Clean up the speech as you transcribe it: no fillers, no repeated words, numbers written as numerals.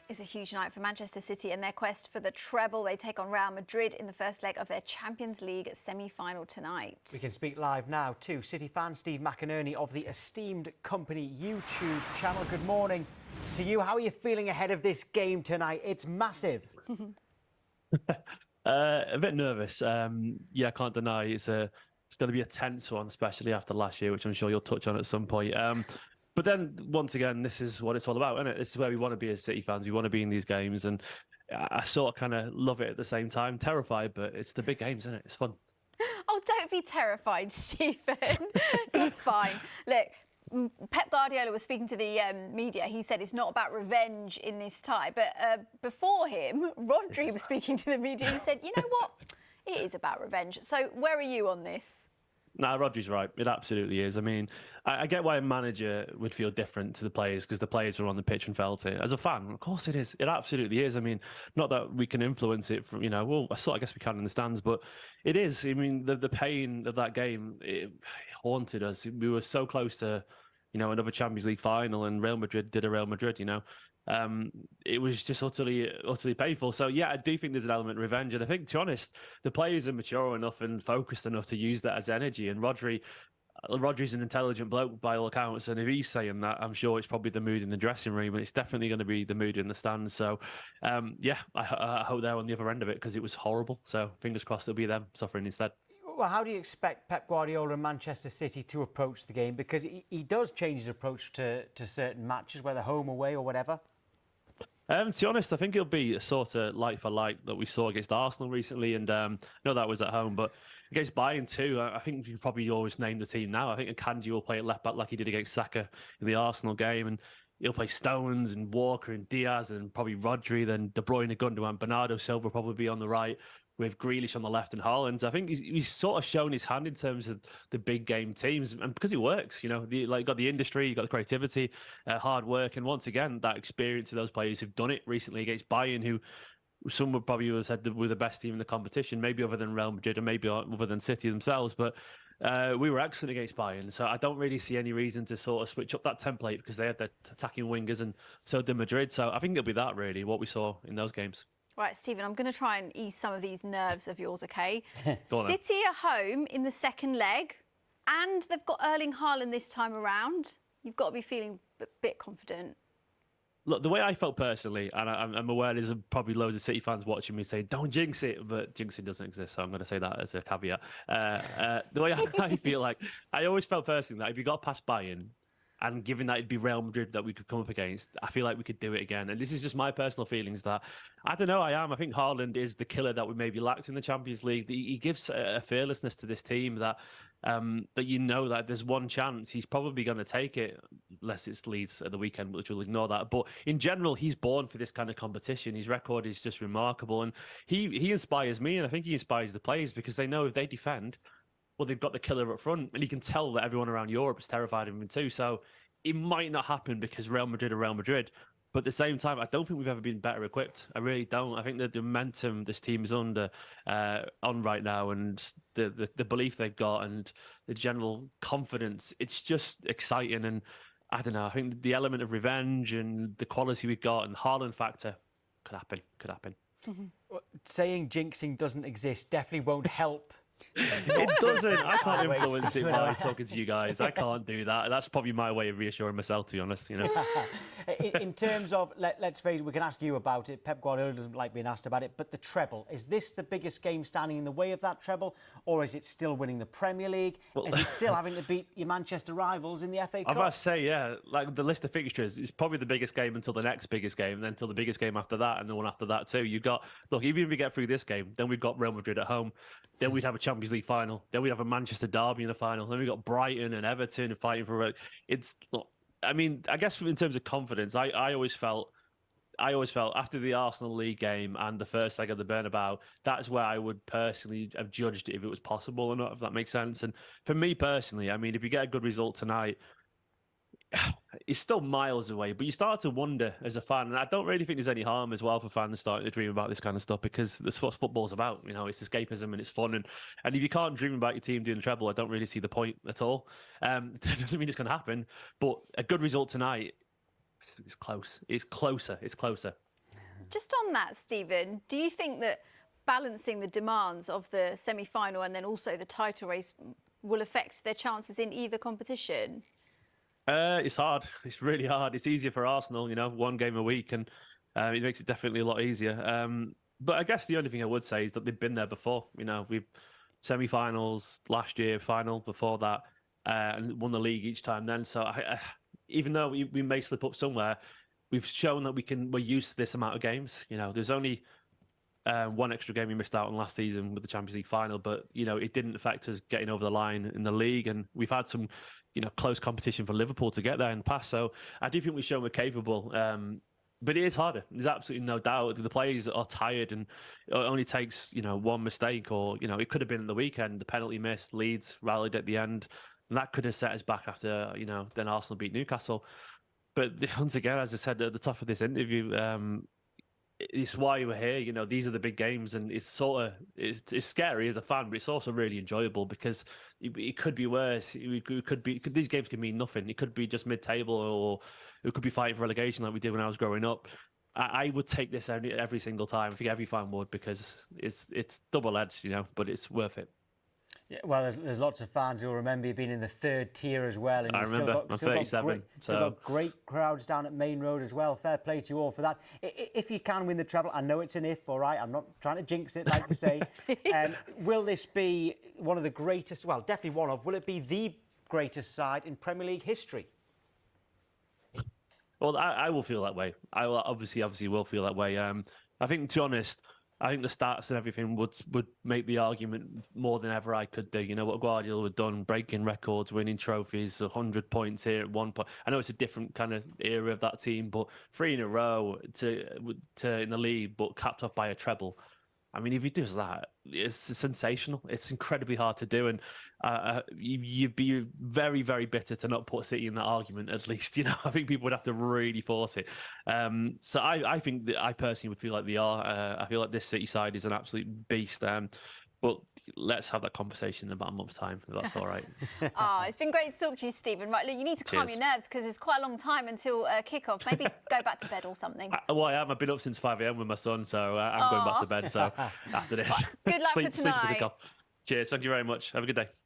It's a huge night for Manchester City and their quest for the treble. They take on Real Madrid in the first leg of their Champions League semi-final tonight. We can speak live now to City fan Steve McInerney of the esteemed company YouTube channel. Good morning to you. How are you feeling ahead of this game tonight? It's massive. A bit nervous. Yeah, I can't deny it's going to be a tense one, especially after last year, which I'm sure you'll touch on at some point. But then, once again, this is what it's all about, isn't it? This is where we want to be as City fans. We want to be in these games, and I sort of kind of love it at the same time. Terrified, but it's the big games, isn't it? It's fun. Oh, don't be terrified, Stephen. You're fine. Look, Pep Guardiola was speaking to the media. He said it's not about revenge in this tie. But before him, Rodri was speaking to the media. He said, you know what? It is about revenge. So where are you on this? Nah, Rodri's right. It absolutely is. I mean, I get why a manager would feel different to the players because the players were on the pitch and felt it. As a fan, of course it is. It absolutely is. I mean, not that we can influence it from, well, I guess we can in the stands, but it is. I mean, the pain of that game, it haunted us. We were so close to, another Champions League final, and Real Madrid did a Real Madrid, it was just utterly painful. So yeah, I do think there's an element of revenge, and I think, to be honest, the players are mature enough and focused enough to use that as energy. And Rodri's an intelligent bloke by all accounts, and if he's saying that, I'm sure it's probably the mood in the dressing room, and it's definitely going to be the mood in the stands. So yeah, I hope they're on the other end of it because it was horrible. So fingers crossed it'll be them suffering instead. Well, how do you expect Pep Guardiola and Manchester City to approach the game? Because he does change his approach to certain matches, whether home, away, or whatever. To be honest, I think it'll be a sort of like for like that we saw against Arsenal recently, and no, that was at home, but against Bayern too. I think you probably always name the team now. I think Akanji will play at left back like he did against Saka in the Arsenal game, and he'll play Stones and Walker and Diaz and probably Rodri, then De Bruyne, Gundogan, Bernardo Silva will probably be on the right, with Grealish on the left and Haaland. I think he's sort of shown his hand in terms of the big game teams, and because he works, you got the industry, you got the creativity, hard work, and once again that experience of those players who've done it recently against Bayern, who some would probably have said were the best team in the competition, maybe other than Real Madrid and maybe other than City themselves, but we were excellent against Bayern, so I don't really see any reason to sort of switch up that template because they had their attacking wingers and so did Madrid. So I think it'll be that really what we saw in those games. Right, Stephen, I'm going to try and ease some of these nerves of yours, OK? Go on, City are home in the second leg, and they've got Erling Haaland this time around. You've got to be feeling a bit confident. Look, the way I felt personally, and I'm aware there's probably loads of City fans watching me saying, don't jinx it, but jinxing doesn't exist, so I'm going to say that as a caveat. The way I feel like, I always felt personally that if you got past Bayern, and given that it'd be Real Madrid that we could come up against, I feel like we could do it again. And this is just my personal feelings that, I don't know, I think Haaland is the killer that we maybe lacked in the Champions League. He gives a fearlessness to this team that that there's one chance he's probably going to take it, unless it's Leeds at the weekend, which we'll ignore that. But in general, he's born for this kind of competition. His record is just remarkable. And he inspires me, and I think he inspires the players because they know if they defend, well, they've got the killer up front, and you can tell that everyone around Europe is terrified of him too. So it might not happen because Real Madrid are Real Madrid, but at the same time, I don't think we've ever been better equipped. I really don't. I think the momentum this team is on right now, and the belief they've got, and the general confidence, it's just exciting. And I don't know. I think the element of revenge and the quality we've got and the Haaland factor could happen. Saying jinxing doesn't exist definitely won't help. It doesn't. I can't influence it by talking to you guys. I can't do that. That's probably my way of reassuring myself, to be honest. In terms of, let's face it, we can ask you about it. Pep Guardiola doesn't like being asked about it, but the treble, is this the biggest game standing in the way of that treble, or is it still winning the Premier League? Is it still having to beat your Manchester rivals in the FA Cup? I must say, yeah, like the list of fixtures is probably the biggest game until the next biggest game, and then until the biggest game after that, and the one after that too. Even if we get through this game, then we've got Real Madrid at home, then we'd have a Champions League final, then we'd have a Manchester derby in the final, then we've got Brighton and Everton fighting for it. I mean, I guess in terms of confidence, I always felt after the Arsenal League game and the first leg of the Bernabeu, that's where I would personally have judged if it was possible or not, if that makes sense. And for me personally, I mean, if you get a good result tonight, it's still miles away, but you start to wonder as a fan, and I don't really think there's any harm as well for fans starting to dream about this kind of stuff because that's what football's about. It's escapism and it's fun, and if you can't dream about your team doing the treble, I don't really see the point at all. It doesn't mean it's going to happen, but a good result tonight, it's close. It's closer. Just on that, Stephen, do you think that balancing the demands of the semi-final and then also the title race will affect their chances in either competition? It's hard. It's really hard. It's easier for Arsenal, one game a week, and it makes it definitely a lot easier. But I guess the only thing I would say is that they've been there before. We've semi-finals last year, final before that, and won the league each time then. So even though we may slip up somewhere, we've shown that we're used to this amount of games. There's only one extra game we missed out on last season with the Champions League final, but it didn't affect us getting over the line in the league, and we've had some close competition for Liverpool to get there in the past. So I do think we've shown we're capable, but it is harder. There's absolutely no doubt. The players are tired, and it only takes one mistake, or it could have been in the weekend, the penalty missed, Leeds rallied at the end, and that could have set us back after then Arsenal beat Newcastle. But once again, as I said at the top of this interview, it's why we're here. These are the big games, and it's it's scary as a fan, but it's also really enjoyable because it could be worse. These games can mean nothing. It could be just mid-table, or it could be fighting for relegation like we did when I was growing up. I would take this every single time. I think every fan would, because it's double-edged, but it's worth it. Yeah, well, there's lots of fans who'll remember you being in the third tier as well. And I remember. I'm 37. Still got great crowds down at Main Road as well. Fair play to you all for that. If you can win the treble, I know it's an if, all right? I'm not trying to jinx it, like you say. Will this be one of the greatest, well, definitely one of, will it be the greatest side in Premier League history? Well, I will feel that way. I will obviously will feel that way. I think, to be honest, I think the stats and everything would make the argument more than ever I could do. What Guardiola had done, breaking records, winning trophies, 100 points here at one point. I know it's a different kind of era of that team, but 3 in a row to in the league, but capped off by a treble. I mean, if he does that, it's sensational. It's incredibly hard to do, and you'd be very, very bitter to not put City in that argument. At least, I think people would have to really force it. So I think that I personally would feel like they are. I feel like this City side is an absolute beast. But let's have that conversation in about a month's time, if that's all right. It's been great to talk to you, Stephen. Right, look, you need to calm your nerves because it's quite a long time until kick-off. Maybe go back to bed or something. I am. I've been up since 5 a.m. with my son, so I'm going back to bed. So after this, Good luck for tonight. Sleep to the cop. Cheers. Thank you very much. Have a good day.